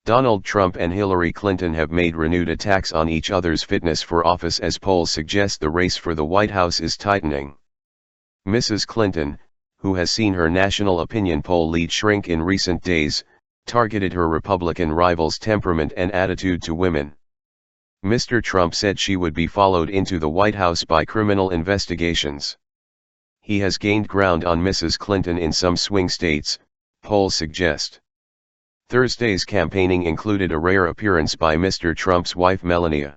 Donald Trump and Hillary Clinton have made renewed attacks on each other's fitness for office as polls suggest the race for the White House is tightening. Mrs. Clinton, who has seen her national opinion poll lead shrink in recent days, targeted her Republican rival's temperament and attitude to women. Mr. Trump said she would be followed into the White House by criminal investigations. He has gained ground on Mrs. Clinton in some swing states, polls suggest. Thursday's campaigning included a rare appearance by Mr. Trump's wife Melania.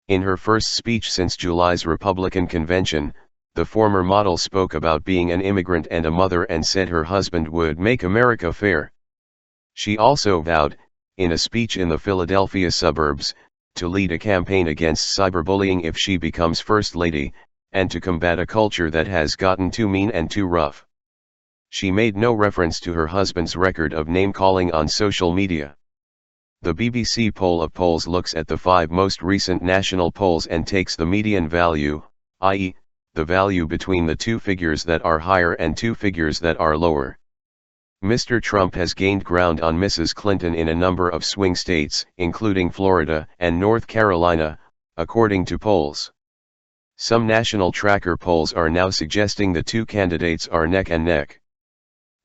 In her first speech since July's Republican convention, the former model spoke about being an immigrant and a mother and said her husband would make America fair. She also vowed, in a speech in the Philadelphia suburbs, to lead a campaign against cyberbullying if she becomes First Lady, and to combat a culture that has gotten too mean and too rough. She made no reference to her husband's record of name-calling on social media. The BBC poll of polls looks at the 5 most recent national polls and takes the median value, i.e., the value between the 2 figures that are higher and 2 figures that are lower. Mr. Trump has gained ground on Mrs. Clinton in a number of swing states, including Florida and North Carolina, according to polls. Some national tracker polls are now suggesting the 2 candidates are neck and neck.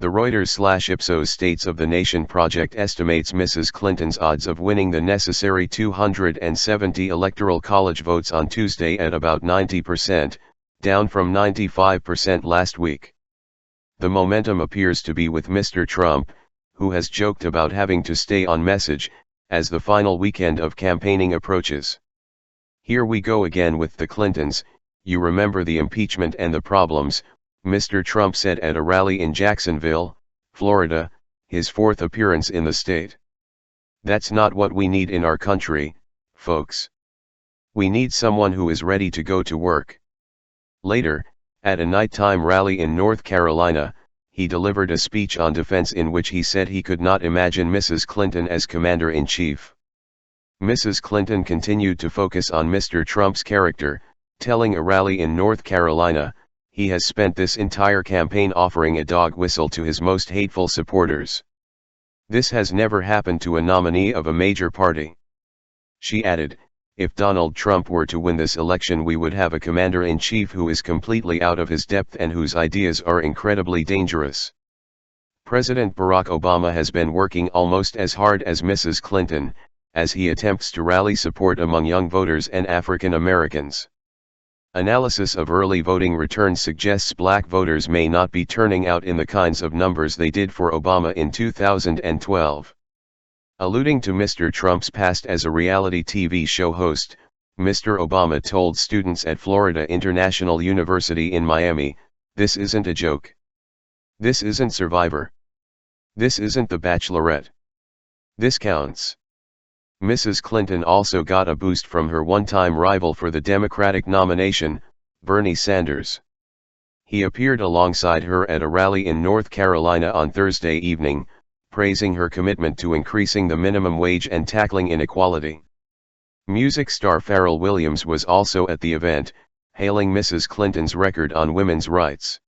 The Reuters/Ipsos States of the Nation project estimates Mrs. Clinton's odds of winning the necessary 270 Electoral College votes on Tuesday at about 90%, down from 95% last week. The momentum appears to be with Mr. Trump, who has joked about having to stay on message, as the final weekend of campaigning approaches. "Here we go again with the Clintons, you remember the impeachment and the problems," Mr. Trump said at a rally in Jacksonville, Florida, his 4th appearance in the state. "That's not what we need in our country, folks. We need someone who is ready to go to work." Later, at a nighttime rally in North Carolina, he delivered a speech on defense in which he said he could not imagine Mrs. Clinton as commander-in-chief. Mrs. Clinton continued to focus on Mr. Trump's character, telling a rally in North Carolina, "He has spent this entire campaign offering a dog whistle to his most hateful supporters. This has never happened to a nominee of a major party." She added, "If Donald Trump were to win this election, we would have a commander-in-chief who is completely out of his depth and whose ideas are incredibly dangerous." President Barack Obama has been working almost as hard as Mrs. Clinton, as he attempts to rally support among young voters and African Americans. Analysis of early voting returns suggests black voters may not be turning out in the kinds of numbers they did for Obama in 2012. Alluding to Mr. Trump's past as a reality TV show host, Mr. Obama told students at Florida International University in Miami, "This isn't a joke. This isn't Survivor. This isn't The Bachelorette. This counts." Mrs. Clinton also got a boost from her one-time rival for the Democratic nomination, Bernie Sanders. He appeared alongside her at a rally in North Carolina on Thursday evening, praising her commitment to increasing the minimum wage and tackling inequality. Music star Pharrell Williams was also at the event, hailing Mrs. Clinton's record on women's rights.